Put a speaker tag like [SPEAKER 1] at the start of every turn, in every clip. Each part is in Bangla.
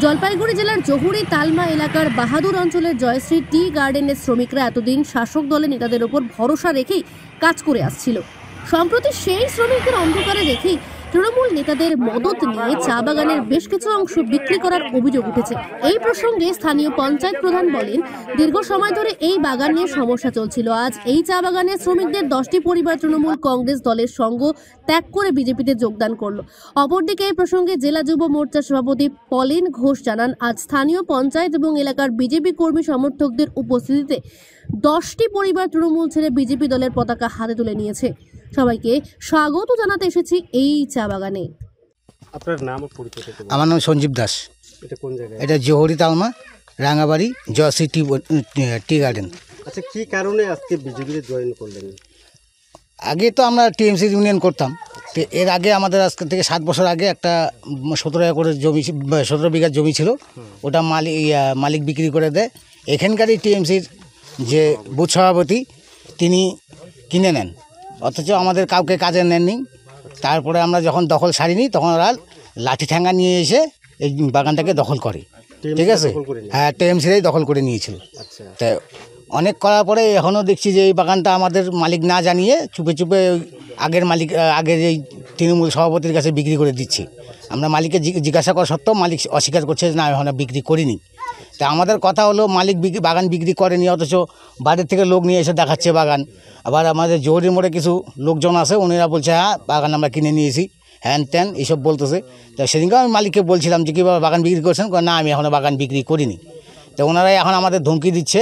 [SPEAKER 1] জলপাইগুড়ি জেলার জহুরি তালমা এলাকার বাহাদুর অঞ্চলের জয়শ্রী টি গার্ডেনের শ্রমিকরা এতদিন শাসক দলের নেতাদের ওপর ভরসা রেখেই কাজ করে আসছিল। সম্প্রতি সেই শ্রমিকদের অন্ধকারে রেখেই তৃণমূল নেতাদের মদত নিয়ে চা বাগানের বেশ কিছু অংশ বিক্রি করার অভিযোগ উঠেছে। এই প্রসঙ্গে স্থানীয় পঞ্চায়েত প্রধান বলেন, দীর্ঘ সময় ধরে এই বাগান নিয়ে সমস্যা চলছিল। আজ এই চা বাগানের শ্রমিকদের 10টি পরিবার তৃণমূল কংগ্রেস দলের সঙ্গ ত্যাগ করে বিজেপিতে যোগদান করলো। অপরদিকে এই প্রসঙ্গে জেলা যুব মোর্চার সভাপতি পলিন ঘোষ জানান, আজ স্থানীয় পঞ্চায়েত এবং এলাকার বিজেপি কর্মী সমর্থকদের উপস্থিতিতে 10টি পরিবার তৃণমূল ছেড়ে বিজেপি দলের পতাকা হাতে তুলে নিয়েছে। সবাইকে স্বাগত জানাতে এসেছি এই চা বাগানে।
[SPEAKER 2] আপনার নাম ও পরিচয়?
[SPEAKER 3] আমার নাম সঞ্জীব দাস।
[SPEAKER 2] এটা কোন জায়গায়?
[SPEAKER 3] এটা জহুরি তালমা রাঙাবাড়ি জয়শ্রী টি গার্ডেন।
[SPEAKER 2] আচ্ছা, কি কারণে আজকে বিজেপিতে জয়েন করলেন?
[SPEAKER 3] আগে তো আমরা টিএমসি ইউনিয়ন করতাম। এর আগে আমাদের আজকে থেকে 7 বছর আগে একটা 17 একরের জমি 17 বিঘা জমি ছিল, ওটা মালিক বিক্রি করে দেয়। এখানকারই টিএমসির যে বুথ সভাপতি তিনি কিনে নেন, অথচ আমাদের কাউকে কাজে নেননি। তারপরে আমরা যখন দখল সারিনি তখন ওরা লাঠি ঠ্যাঙ্গা নিয়ে এসে এই বাগানটাকে দখল করে। ঠিক আছে, হ্যাঁ, টিএমসিরাই দখল করে নিয়েছিল। তাই অনেক করার পরে এখনও দেখছি যে এই বাগানটা আমাদের মালিক না জানিয়ে চুপে চুপে আগের এই তৃণমূল সভাপতির কাছে বিক্রি করে দিচ্ছি। আমরা মালিককে জিজ্ঞাসা করা সত্ত্বেও মালিক অস্বীকার করছে যে না, এখন বিক্রি করিনি। তা আমাদের কথা হলো মালিক বাগান বিক্রি করেনি, অথচ বাইরের থেকে লোক নিয়ে এসে দেখাচ্ছে বাগান। আবার আমাদের জহুরি মোড়ে কিছু লোকজন আছে, উনিরা বলছে হ্যাঁ বাগান আমরা কিনে নিয়েছি, হ্যান ত্যান এইসব বলতেছে। তা সেদিনকে আমি মালিককে বলছিলাম যে কীভাবে বাগান বিক্রি করছেন, না আমি এখনও বাগান বিক্রি করিনি। তো ওনারাই এখন আমাদের ধমকি দিচ্ছে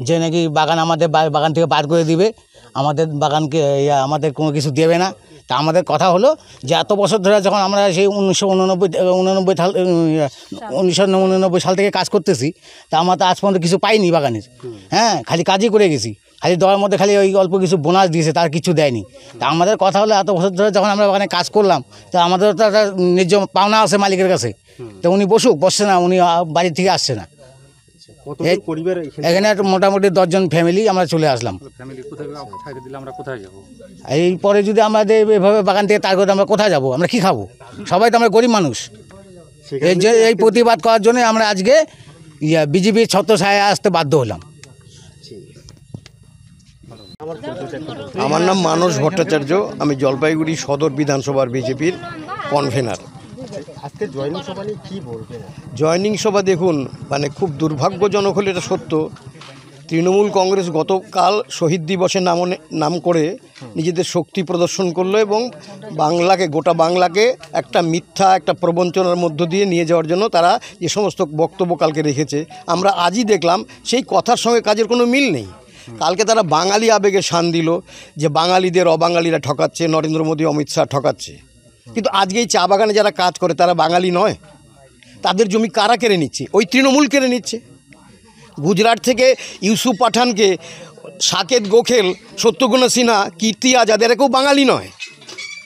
[SPEAKER 3] যে নাকি বাগান আমাদের বাগান থেকে বার করে দিবে, আমাদের বাগানকে আমাদের কোনো কিছু দেবে না। তা আমাদের কথা হলো যে এত বছর ধরে যখন আমরা সেই 1999 সাল থেকে কাজ করতেছি, তা আমরা তো আজ পর্যন্ত কিছু পাইনি বাগানের। হ্যাঁ, খালি কাজই করে গেছি, খালি দেওয়ার মধ্যে খালি ওই অল্প কিছু বোনাস দিয়েছে, তার কিছু দেয়নি। তা আমাদের কথা হলো এত বছর ধরে যখন আমরা বাগানে কাজ করলাম, তা আমাদের তো একটা ন্যায্য পাওনা আছে মালিকের কাছে। তো উনি বসছে না, উনি বাড়ি থেকে আসছে না। এখানে মোটামুটি 10 জন ফ্যামিলি আমরা চলে আসলাম। এই পরে যদি আমাদের এভাবে বাগান থেকে তার করে আমরা কোথায় যাবো, আমরা কি খাবো? সবাই তো আমরা গরিব মানুষ। এই প্রতিবাদ করার জন্য আমরা আজকে বিজেপির ছত্রছায়ায় আসতে বাধ্য হলাম।
[SPEAKER 4] আমার নাম মানস ভট্টাচার্য, আমি জলপাইগুড়ি সদর বিধানসভার বিজেপির কনভেনার।
[SPEAKER 2] আজকে জয়েনিং সভা নিয়ে কী বলবেন?
[SPEAKER 4] জয়েনিং সভা দেখুন, মানে খুব দুর্ভাগ্যজনক হলে এটা সত্য। তৃণমূল কংগ্রেস গতকাল শহীদ দিবসে নাম করে নিজেদের শক্তি প্রদর্শন করলো এবং গোটা বাংলাকে একটা মিথ্যা একটা প্রবঞ্চনার মধ্য দিয়ে নিয়ে যাওয়ার জন্য তারা যে সমস্ত বক্তব্য কালকে রেখেছে, আমরা আজই দেখলাম সেই কথার সঙ্গে কাজের কোনো মিল নেই। কালকে তারা বাঙালি আবেগে শান দিল যে বাঙালিদের অবাঙালিরা ঠকাচ্ছে, নরেন্দ্র মোদী অমিত শাহ ঠকাচ্ছে। কিন্তু আজকে এই চা বাগানে যারা কাজ করে তারা বাঙালি নয়। তাদের জমি কারা কেড়ে নিচ্ছে? ওই তৃণমূল কেড়ে নিচ্ছে। গুজরাট থেকে ইউসুফ পাঠানকে, সাকেত গোখেল, সত্যগুণা সিনহা, কীর্তি আজাদ, এরা কেউ বাঙালি নয়।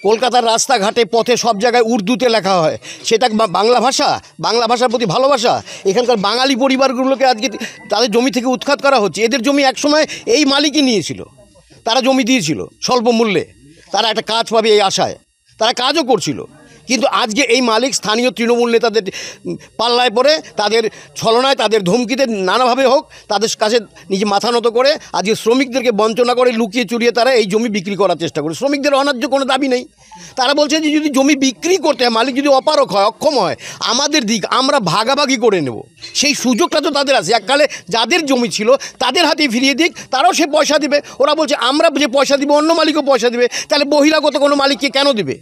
[SPEAKER 4] কলকাতার রাস্তাঘাটে পথে সব জায়গায় উর্দুতে লেখা হয়, সেটা বাংলা ভাষার প্রতি ভালোবাসা। এখানকার বাঙালি পরিবারগুলোকে আজকে তাদের জমি থেকে উৎখাত করা হচ্ছে। এদের জমি একসময় এই মালিকই নিয়েছিল, তারা জমি দিয়েছিল স্বল্প মূল্যে, তারা একটা কাজ পাবে এই আশায়, তারা কাজও করছিল। কিন্তু আজকে এই মালিক স্থানীয় তৃণমূল নেতাদের পাল্লায় পড়ে, তাদের ছলনায়, তাদের ধমকিতে নানাভাবে হোক তাদের কাছে নিজে মাথা নত করে আজকে শ্রমিকদেরকে বঞ্চনা করে লুকিয়ে চুরিয়ে তারা এই জমি বিক্রি করার চেষ্টা করে। শ্রমিকদের অন্যায্য কোনো দাবি নেই। তারা বলছে যে যদি জমি বিক্রি করতে হয়, মালিক যদি অপারক হয়, অক্ষম হয়, আমাদের দিক, আমরা ভাগাভাগি করে নেব। সেই সুযোগটা তো তাদের আছে। এককালে যাদের জমি ছিল তাদের হাতে ফিরিয়ে দিক, তারাও সে পয়সা দেবে। ওরা বলছে আমরা যে পয়সা দিব অন্য মালিকও পয়সা দেবে, তাহলে বহিরাগত কোনো মালিককে কেন দেবে?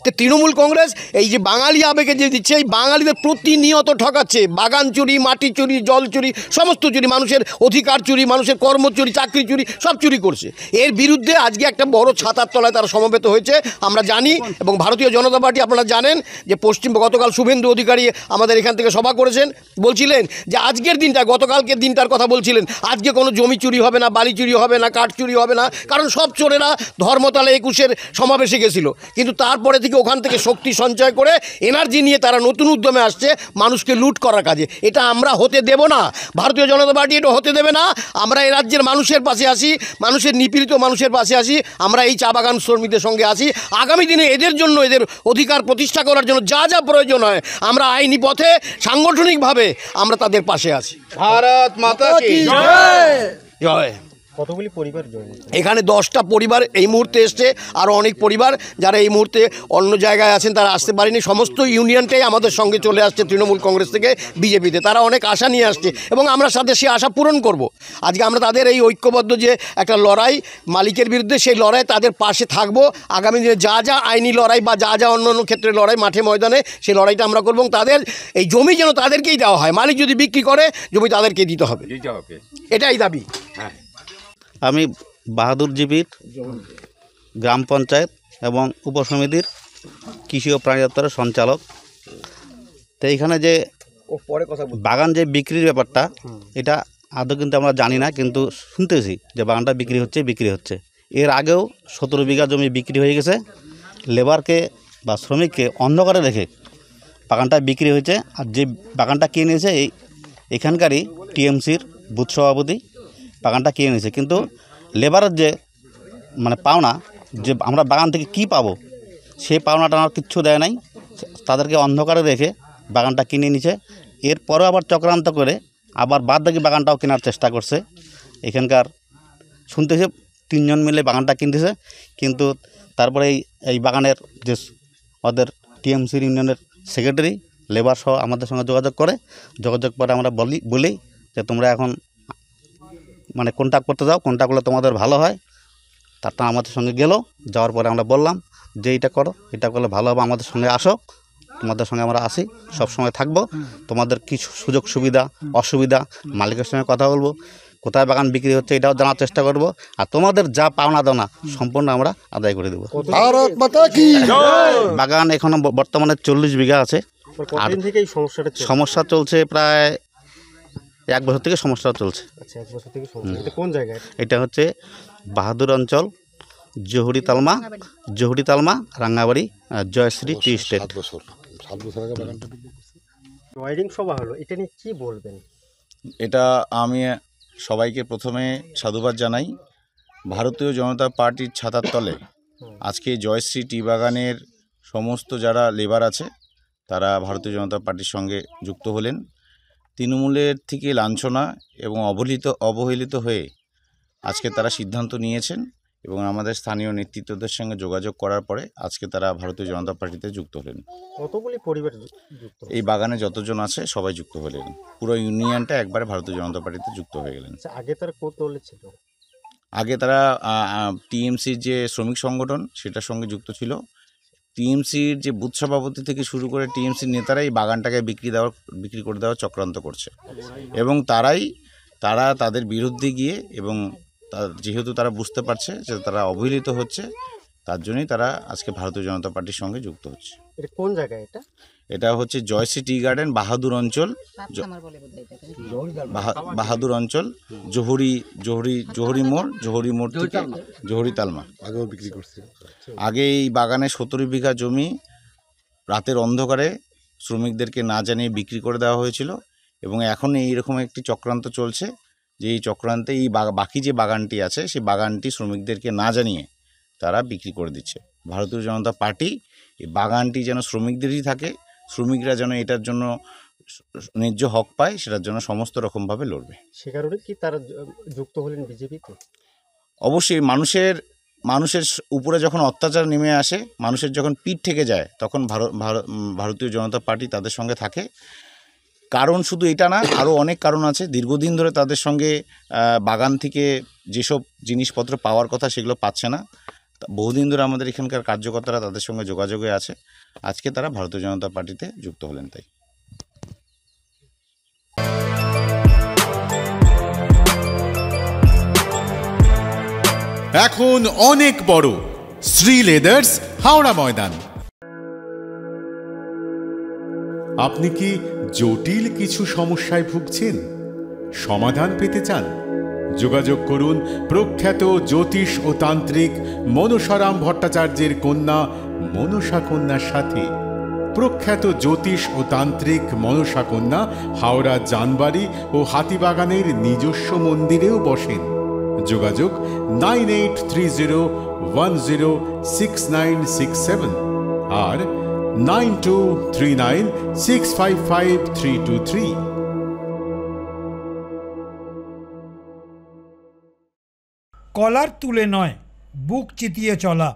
[SPEAKER 4] তো তৃণমূল কংগ্রেস এই যে বাঙালি আবেগে যে দিচ্ছে, এই বাঙালিদের প্রতিনিয়ত ঠকাচ্ছে। বাগান চুরি, মাটি চুরি, জল চুরি, সমস্ত চুরি, মানুষের অধিকার চুরি, মানুষের কর্ম চুরি, চাকরি চুরি, সব চুরি করছে। এর বিরুদ্ধে আজকে একটা বড় ছাতার তলায় তারা সমবেত হয়েছে, আমরা জানি। এবং ভারতীয় জনতা পার্টি, আপনারা জানেন যে গতকাল শুভেন্দু অধিকারী আমাদের এখান থেকে সভা করেছেন, বলছিলেন যে আজকের দিনটা, গতকালকের দিনটার কথা বলছিলেন, আজকে কোনো জমি চুরি হবে না, বালি চুরি হবে না, কাঠ চুরি হবে না, কারণ সব চোরেরা ধর্মতলা 21-এর সমাবেশে গেছিলো। কিন্তু তারপরে থেকে দিকে ওখান থেকে শক্তি সঞ্চয় করে এনার্জি নিয়ে তারা নতুন উদ্যমে আসছে মানুষকে লুট করার কাজে। এটা আমরা হতে দেব না, ভারতীয় জনতা পার্টি এটা হতে দেবে না। আমরা এই রাজ্যের মানুষের পাশে আসি, মানুষের নিপীড়িত মানুষের পাশে আসি, আমরা এই চা বাগান শ্রমিকদের সঙ্গে আসি। আগামী দিনে এদের জন্য, এদের অধিকার প্রতিষ্ঠা করার জন্য যা যা প্রয়োজন হয় আমরা আইনি পথে সাংগঠনিকভাবে আমরা তাদের পাশে আছি।
[SPEAKER 5] ভারত মাতা কি জয়।
[SPEAKER 4] জয়।
[SPEAKER 2] কতগুলি পরিবার জয়েন করলেন?
[SPEAKER 4] এখানে 10টা পরিবার এই মুহূর্তে এসছে, আরও অনেক পরিবার যারা এই মুহূর্তে অন্য জায়গায় আছেন তারা আসতে পারেনি। সমস্ত ইউনিয়নটাই আমাদের সঙ্গে চলে আসছে তৃণমূল কংগ্রেস থেকে বিজেপিতে। তারা অনেক আশা নিয়ে আসছে এবং আমরা সাথে সে আশা পূরণ করব। আজকে আমরা তাদের এই ঐক্যবদ্ধ যে একটা লড়াই মালিকের বিরুদ্ধে, সেই লড়াই তাদের পাশে থাকব। আগামী দিনে যা যা আইনি লড়াই বা যা যা অন্য অন্য ক্ষেত্রে লড়াই মাঠে ময়দানে, সেই লড়াইটা আমরা করব। তাদের এই জমি যেন তাদেরকেই দেওয়া হয়, মালিক যদি বিক্রি করে জমি তাদেরকেই দিতে হবে, এটাই দাবি।
[SPEAKER 6] আমি বাহাদুর জিপির গ্রাম পঞ্চায়েত এবং উপসমিতির কৃষি ও প্রাণী দপ্তরের সঞ্চালক। তো এইখানে যে বাগান যে বিক্রির ব্যাপারটা, এটা আদৌ কিন্তু আমরা জানি না, কিন্তু শুনতেছি যে বাগানটা বিক্রি হচ্ছে। এর আগেও 17 বিঘা জমি বিক্রি হয়ে গেছে। লেবারকে বা শ্রমিককে অন্ধকারে রেখে বাগানটা বিক্রি হয়েছে। আর যে বাগানটা কিনে নিয়েছে এখানকারই টিএমসির বুথ সভাপতি বাগানটা কিনে নিয়েছে, কিন্তু লেবারের যে মানে পাওনা, যে আমরা বাগান থেকে কি পাবো সেই পাওনাটা আমার কিচ্ছু দেয় নাই। তাদেরকে অন্ধকারে রেখে বাগানটা কিনে নিছে। এরপরেও আবার চক্রান্ত করে আবার বাদ বাকি বাগানটাও কেনার চেষ্টা করছে। এখানকার শুনতেছে 3 জন মিলে বাগানটা কিনতেছে, কিন্তু তারপরে এই বাগানের যে ওদের টিএমসির ইউনিয়নের সেক্রেটারি লেবার সহ আমাদের সঙ্গে যোগাযোগ করে আমরা বলি যে তোমরা এখন মানে কন্ট্যাক্ট করতে যাও, কন্ট্যাক্ট করলে তোমাদের ভালো হয়। তারটা আমাদের সঙ্গে গেল, যাওয়ার পরে আমরা বললাম যে এটা করো, এটা করলে ভালো হবে, আমাদের সঙ্গে আসো, তোমাদের সঙ্গে আমরা আসি, সব সময় থাকবো। তোমাদের কি সুযোগ সুবিধা অসুবিধা মালিকের সঙ্গে কথা বলবো, কোথায় বাগান বিক্রি হচ্ছে এটাও জানার চেষ্টা করব, আর তোমাদের যা পাওনা দাওনা সম্পূর্ণ আমরা আদায় করে দেবো।
[SPEAKER 5] ভারত মাতা কি জয়।
[SPEAKER 6] বাগান এখনো বর্তমানে 40 বিঘা আছে। আর সমস্যা চলছে প্রায় 1 বছর থেকে সমস্যা চলছে।
[SPEAKER 2] আচ্ছা, 1 বছর থেকে সমস্যা। এটা কোন জায়গায়?
[SPEAKER 6] এটা হচ্ছে বাহাদুর অঞ্চল, জহুরি তালমা, রাঙ্গাবাড়ি, জয়শ্রী টি স্টেট।
[SPEAKER 2] ওয়াইডিং সভা হলো, এটা নিয়ে কি বলবেন?
[SPEAKER 7] এটা আমি সবাইকে প্রথমে সাধুবাদ জানাই। ভারতীয় জনতা পার্টির ছাতার তলে আজকে জয়শ্রী টি বাগানের সমস্ত যারা লেবার আছে তারা ভারতীয় জনতা পার্টির সঙ্গে যুক্ত হলেন। তৃণমূলের থেকে লাঞ্ছনা এবং অবহেলিত হয়ে আজকে তারা সিদ্ধান্ত নিয়েছেন এবং আমাদের স্থানীয় নেতৃত্বদের সঙ্গে যোগাযোগ করার পরে আজকে তারা ভারতীয় জনতা পার্টিতে যুক্ত হলেন।
[SPEAKER 2] কতগুলি পরিবার যুক্ত?
[SPEAKER 7] এই বাগানে যতজন আছে সবাই যুক্ত হলেন, পুরো ইউনিয়নটা একবারে ভারতীয় জনতা পার্টিতে যুক্ত হয়ে গেলেন।
[SPEAKER 2] আগে তারা কোন দলে ছিল?
[SPEAKER 7] আগে তারা টিএমসির যে শ্রমিক সংগঠন সেটার সঙ্গে যুক্ত ছিল। টিএমসির যে বুথ সভাপতি থেকে শুরু করে টিএমসির নেতারাই বাগানটাকে বিক্রি করে দেওয়ার চক্রান্ত করছে এবং তারা তাদের বিরুদ্ধে গিয়ে এবং যেহেতু তারা বুঝতে পারছে যে তারা অবহেলিত হচ্ছে, তার জন্যই তারা আজকে ভারতীয় জনতা পার্টির সঙ্গে যুক্ত হচ্ছে।
[SPEAKER 2] এটা কোন জায়গায়?
[SPEAKER 7] এটা হচ্ছে জয়শ্রী টি গার্ডেন, বাহাদুর অঞ্চল, জহুরি মোড় থেকে জহুরি তালমা।
[SPEAKER 5] আগেও বিক্রি করছে।
[SPEAKER 7] আগে এই বাগানে 17 বিঘা জমি রাতের অন্ধকারে শ্রমিকদেরকে না জানিয়ে বিক্রি করে দেওয়া হয়েছিল এবং এখন এইরকম একটি চক্রান্ত চলছে যে এই চক্রান্তে এই বাকি যে বাগানটি আছে সেই বাগানটি শ্রমিকদেরকে না জানিয়ে তারা বিক্রি করে দিচ্ছে। ভারতীয় জনতা পার্টি এই বাগানটি যেন শ্রমিকদেরই থাকে, শ্রমিকরা যেন এটার জন্য ন্যায্য হক পায়, সেটার জন্য সমস্ত রকমভাবে লড়বে।
[SPEAKER 2] সে কারণে কি তারা যুক্ত হলেন বিজেপিতে?
[SPEAKER 7] অবশ্যই মানুষের উপরে যখন অত্যাচার নেমে আসে, মানুষের যখন পিঠ থেকে যায়, তখন ভারতীয় জনতা পার্টি তাদের সঙ্গে থাকে। কারণ শুধু এটা না, আরও অনেক কারণ আছে। দীর্ঘদিন ধরে তাদের সঙ্গে বাগান থেকে যেসব জিনিসপত্র পাওয়ার কথা সেগুলো পাচ্ছে না। বহুদিন ধরে আমাদের এখানকার কার্যকর্তারা তাদের সঙ্গে যোগাযোগে আছে। আজকে তারা ভারতীয় জনতা পার্টিতে যুক্ত হলেন। তাই
[SPEAKER 8] এখন অনেক বড় শ্রী লেদার্স হাওড়া ময়দান। আপনি কি জটিল কিছু সমস্যায় ভুগছেন, সমাধান পেতে চান? যোগাযোগ করুন প্রখ্যাত জ্যোতিষ ও তান্ত্রিক মনসারাম ভট্টাচার্যের কন্যা মনসা কন্যার সাথে। প্রখ্যাত জ্যোতিষ ও তান্ত্রিক মনসা কন্যা হাওড়া জানবাড়ি ও হাতিবাগানের নিজস্ব মন্দিরেও বসেন। যোগাযোগ 9830106967 আর 9239655323।
[SPEAKER 9] কলার তুলে নয়, বুক চিতিয়ে চলা।